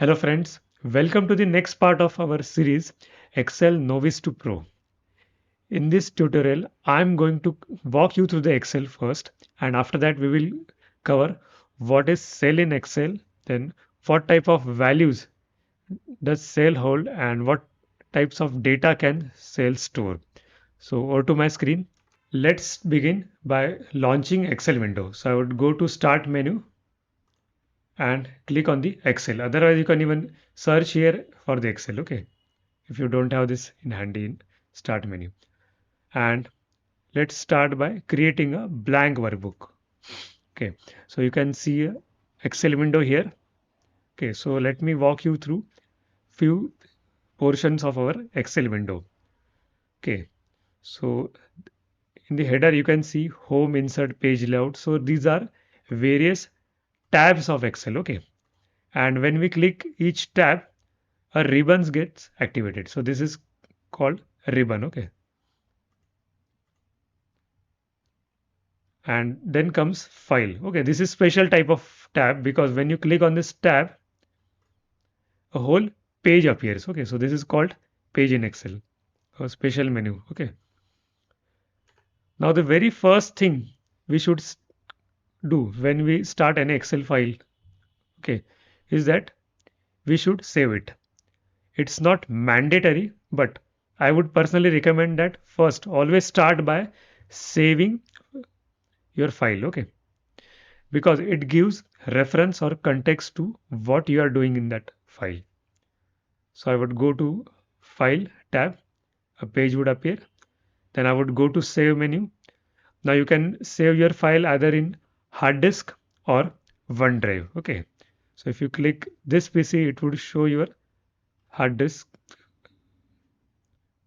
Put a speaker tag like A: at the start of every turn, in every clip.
A: Hello friends, welcome to the next part of our series Excel Novice to Pro. In this tutorial, I'm going to walk you through the Excel first, and after that we will cover what is cell in Excel, then what type of values does cell hold and what types of data can cell store. So over to my screen. Let's begin by launching Excel window. So I would go to Start menu and click on the Excel. Otherwise, you can even search here for the Excel. Okay, if you don't have this in handy in Start menu. And let's start by creating a blank workbook. Okay, so you can see a Excel window here. Okay, so let me walk you through few portions of our Excel window. Okay, so in the header you can see home, insert, page layout. So these are various tabs of Excel. Okay, and when we click each tab, a ribbons gets activated. So this is called ribbon. Okay, and then comes file. Okay, this is special type of tab because when you click on this tab, a whole page appears. Okay, so this is called page in Excel, a special menu. Okay, now the very first thing we should do when we start an Excel file, okay, is that we should save it. It's not mandatory, but I would personally recommend that first always start by saving your file. Okay, because it gives reference or context to what you are doing in that file. So I would go to File tab, a page would appear. Then I would go to Save menu. Now you can save your file either in hard disk or OneDrive. Okay. So if you click this PC, it would show your hard disk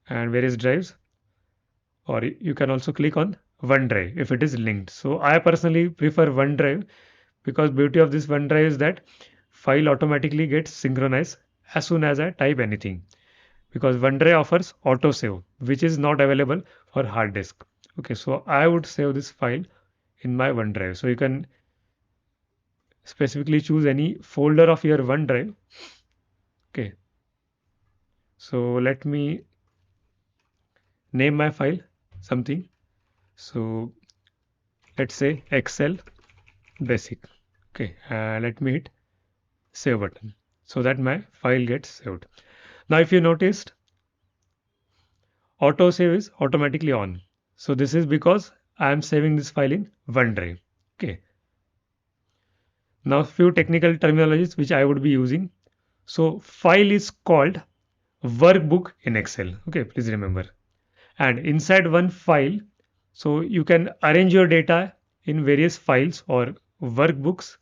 A: and various drives, or you can also click on OneDrive if it is linked. So I personally prefer OneDrive because beauty of this OneDrive is that file automatically gets synchronized as soon as I type anything, because OneDrive offers autosave, which is not available for hard disk. Okay, so I would save this file in my OneDrive. So you can specifically choose any folder of your OneDrive. Okay, so let me name my file something. So let's say Excel basic. Okay, let me hit save button so that my file gets saved. Now, if you noticed, autosave is automatically on. So this is because I am saving this file in OneDrive. Okay. Now, few technical terminologies which I would be using. So file is called workbook in Excel. Okay, please remember. And inside one file, so you can arrange your data in various files or workbooks.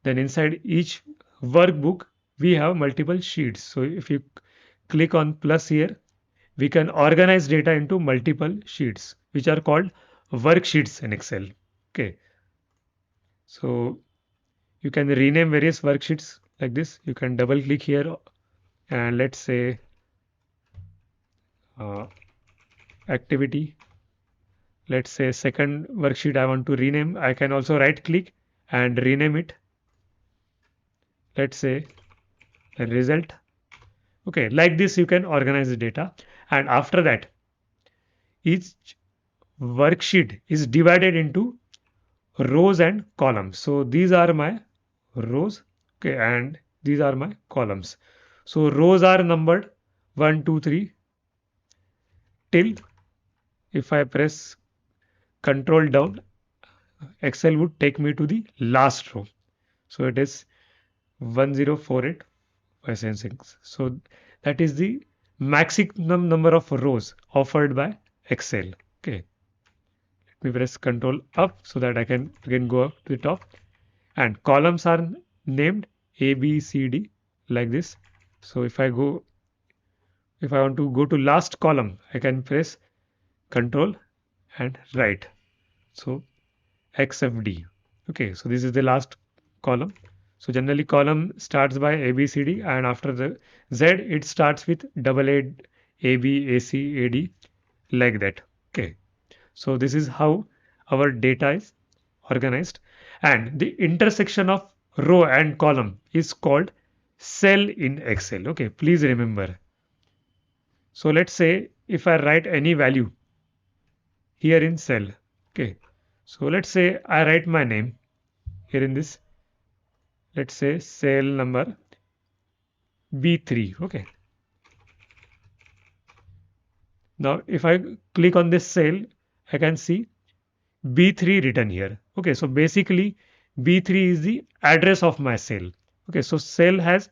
A: Then inside each workbook, we have multiple sheets. So if you click on plus here, we can organize data into multiple sheets, which are called worksheets in Excel. Okay. So you can rename various worksheets like this. You can double click here and let's say uh, activity. Let's say second worksheet I want to rename. I can also right click and rename it. Let's say result. Okay, like this you can organize the data, and after that each worksheet is divided into rows and columns. So these are my rows, okay, and these are my columns. So rows are numbered 1, 2, 3 till, if I press control down, Excel would take me to the last row. So it is 1048 by 6. So that is the maximum number of rows offered by Excel. Okay. Let me press control up so that I can again go up to the top. And columns are named A, B, C, D like this. So if I want to go to last column, I can press control and right. So XFD. Okay, so this is the last column. So generally column starts by A, B, C, D, and after the Z it starts with double A, B, A, C, A, D like that. Okay. So this is how our data is organized, and the intersection of row and column is called cell in Excel. Okay, please remember. So let's say if I write any value here in cell. Okay, so let's say I write my name here in this, let's say cell number B3. Okay, now if I click on this cell, I can see B3 written here. Okay, so basically B3 is the address of my cell. Okay, so cell has,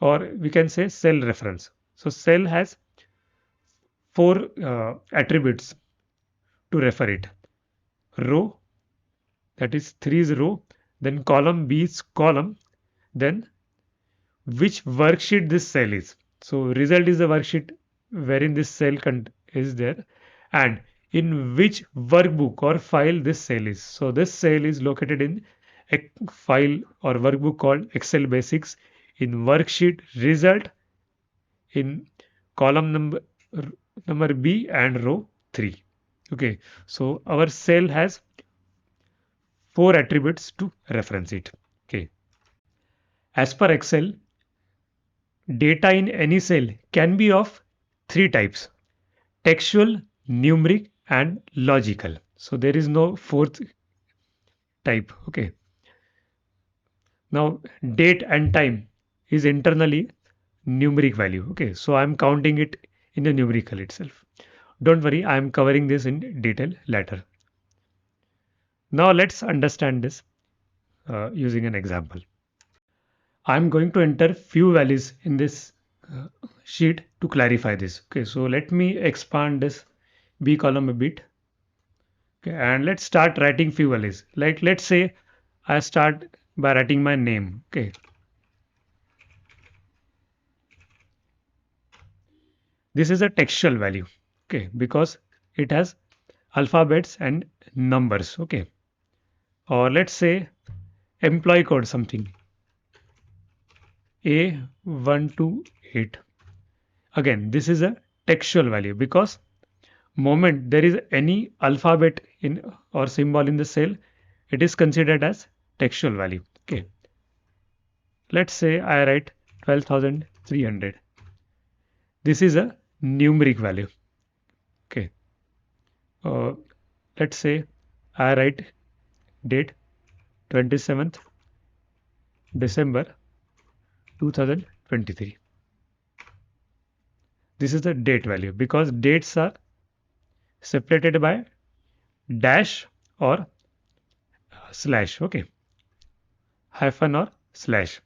A: or we can say cell reference. So cell has four attributes to refer it. Row, that is 3 is row, then column B is column, then which worksheet this cell is. So result is the worksheet wherein this cell is there, and in which workbook or file this cell is. So this cell is located in a file or workbook called Excel Basics, in worksheet result, in column number B and row 3. Okay, so our cell has four attributes to reference it. Okay, as per Excel, data in any cell can be of three types: textual, numeric, and logical. So there is no fourth type. Okay. Now date and time is internally numeric value. Okay. So I'm counting it in the numerical itself. Don't worry, I'm covering this in detail later. Now let's understand this using an example. I'm going to enter few values in this uh, sheet to clarify this. Okay, so let me expand this B column a bit. Okay, and let's start writing few values. Like let's say I start by writing my name. Okay, this is a textual value. Okay, because it has alphabets and numbers. Okay, or let's say employee code something A128. Again, this is a textual value because moment there is any alphabet in or symbol in the cell, it is considered as textual value. Okay, let's say I write 12,300. This is a numeric value. Okay, uh, let's say I write date 27th December 2023. This is the date value because dates are separated by dash or slash. Okay, hyphen or slash.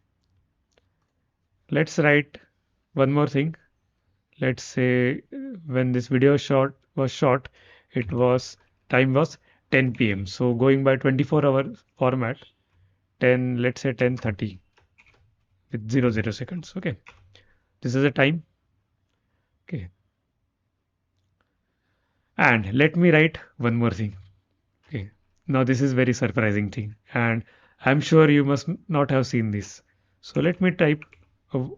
A: Let's write one more thing. Let's say when this video was shot, it was time was 10 p.m. So going by 24-hour format, 10, let's say 10:30 with 00 seconds. Okay, this is the time. Okay, and let me write one more thing. Okay, now this is very surprising thing, and I'm sure you must not have seen this. So let me type a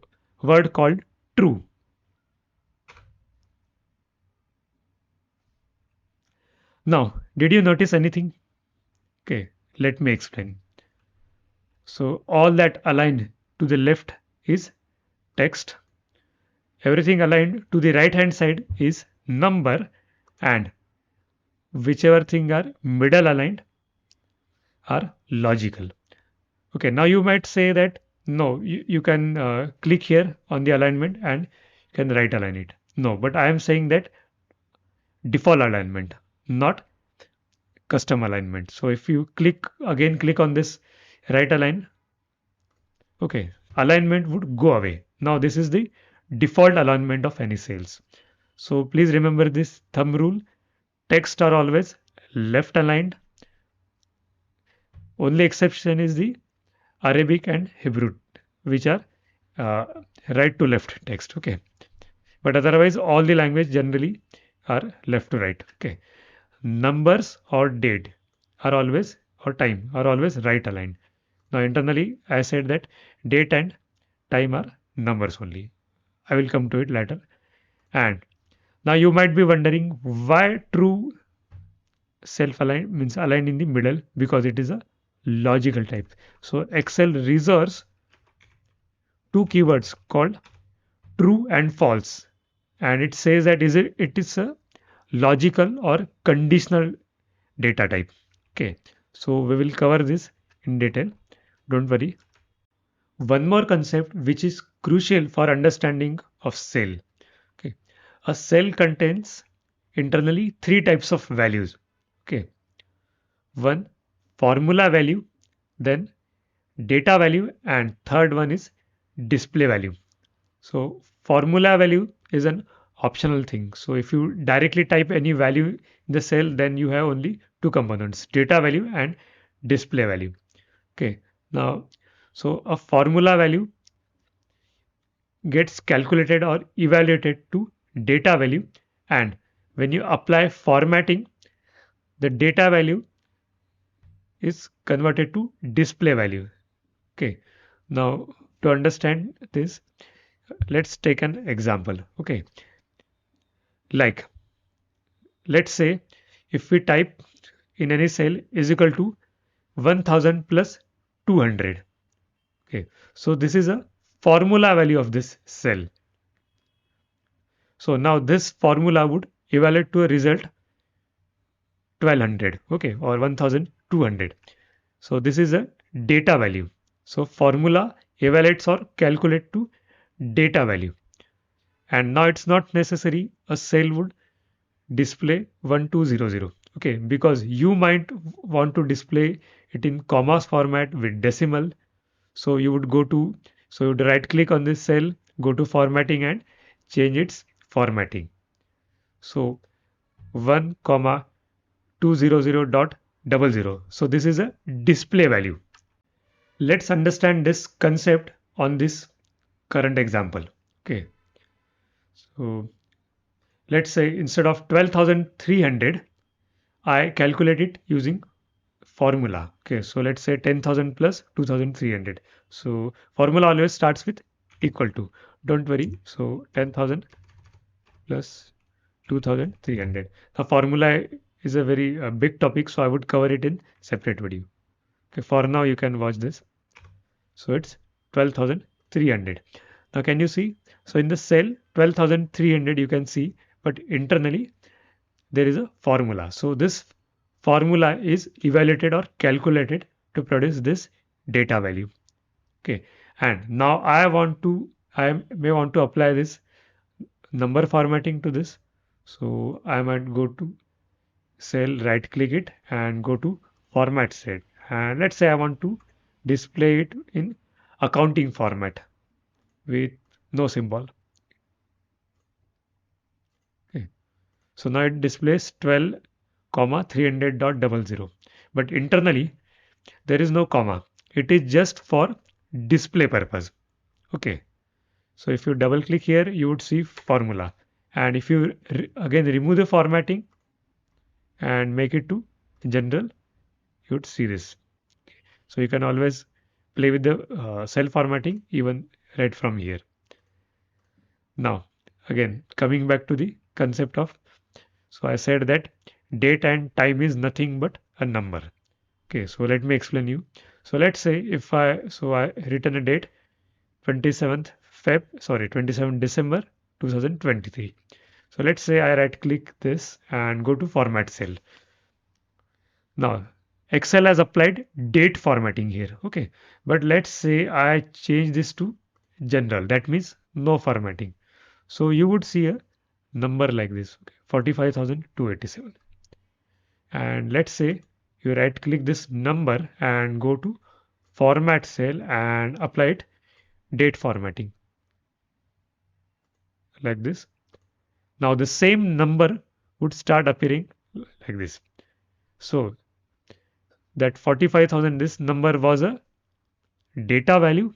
A: word called true. Now, did you notice anything? Okay, let me explain. So all that aligned to the left is text. Everything aligned to the right hand side is number, and whichever thing are middle aligned are logical. Okay, now you might say that no, you can click here on the alignment and you can right align it. No, but I am saying that default alignment, not custom alignment. So if you click on this right align, okay, alignment would go away. Now this is the default alignment of any cells. So please remember this thumb rule. Text are always left aligned. Only exception is the Arabic and Hebrew, which are uh, right to left text. Okay, but otherwise all the language generally are left to right. Okay, numbers or date are always, or time are always right aligned. Now internally I said that date and time are numbers only. I will come to it later. And now you might be wondering why true self aligned means aligned in the middle, because it is a logical type. So Excel reserves two keywords called true and false, and it says that it is a logical or conditional data type. Okay, so we will cover this in detail, don't worry. One more concept which is crucial for understanding of cell. Okay, a cell contains internally three types of values. Okay, one, formula value, then data value, and third one is display value. So formula value is an optional thing. So if you directly type any value in the cell, then you have only two components, data value and display value. Okay, now, so a formula value gets calculated or evaluated to data value, and when you apply formatting, the data value is converted to display value. Okay, now to understand this, let's take an example. Okay, like, let's say if we type in any cell is equal to 1000 plus 200. Okay, so this is a formula value of this cell. So now this formula would evaluate to a result 1200, okay, or 1200. So this is a data value. So formula evaluates or calculate to data value. And now it's not necessary a cell would display 1200, okay, because you might want to display it in commas format with decimal. So you would go to, so you would right click on this cell, go to formatting and change its formatting. So 1 comma 200.00. So this is a display value. Let's understand this concept on this current example. Okay, so let's say instead of 12,300, I calculate it using formula. Okay, so let's say 10,000 plus 2,300. So formula always starts with equal to. Don't worry. So 10,000 plus 2,300. The formula is a very big topic, so I would cover it in separate video. Okay, for now you can watch this. So it's 12,300. Now can you see? So in the cell 12,300 you can see, but internally there is a formula. So this formula is evaluated or calculated to produce this data value. Okay, and now I may want to apply this number formatting to this. So I might go to cell, right click it and go to format set, and let's say I want to display it in accounting format with no symbol. Okay, so now it displays 12 comma 300.00, but internally there is no comma, it is just for display purpose. Okay, so if you double click here you would see formula, and if you again remove the formatting and make it to general, you would see this. So you can always play with the cell formatting even right from here. Now again coming back to the concept of, so I said that date and time is nothing but a number. Okay, so let me explain you. So let's say if I written a date 27 December 2023. So let's say I right click this and go to format cell. Now Excel has applied date formatting here. Okay, but let's say I change this to general, that means no formatting. So you would see a number like this, okay, 45,287. And let's say you right click this number and go to format cell and apply it date formatting like this. Now the same number would start appearing like this. So that 45,000, this number was a data value.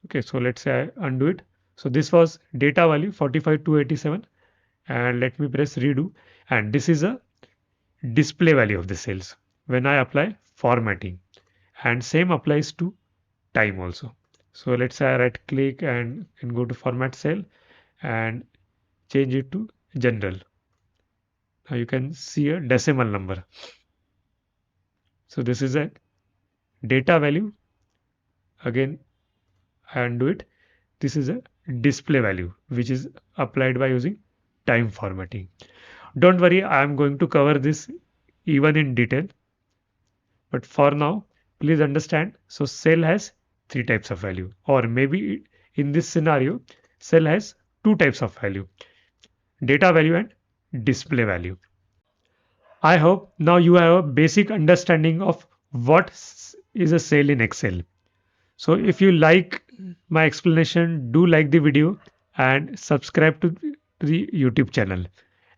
A: Okay, so let's say I undo it. So this was data value 45,287, and let me press redo, and this is a display value of the cells when I apply formatting, and same applies to time also. So let's say I right click and go to format cell and change it to general. Now you can see a decimal number. So this is a data value. Again I undo it. This is a display value which is applied by using time formatting. Don't worry, I am going to cover this even in detail. But for now, please understand. So cell has three types of value, or maybe in this scenario, cell has two types of value: data value and display value. I hope now you have a basic understanding of what is a cell in Excel. So if you like my explanation, do like the video and subscribe to the YouTube channel.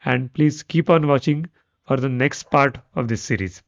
A: And please keep on watching for the next part of this series.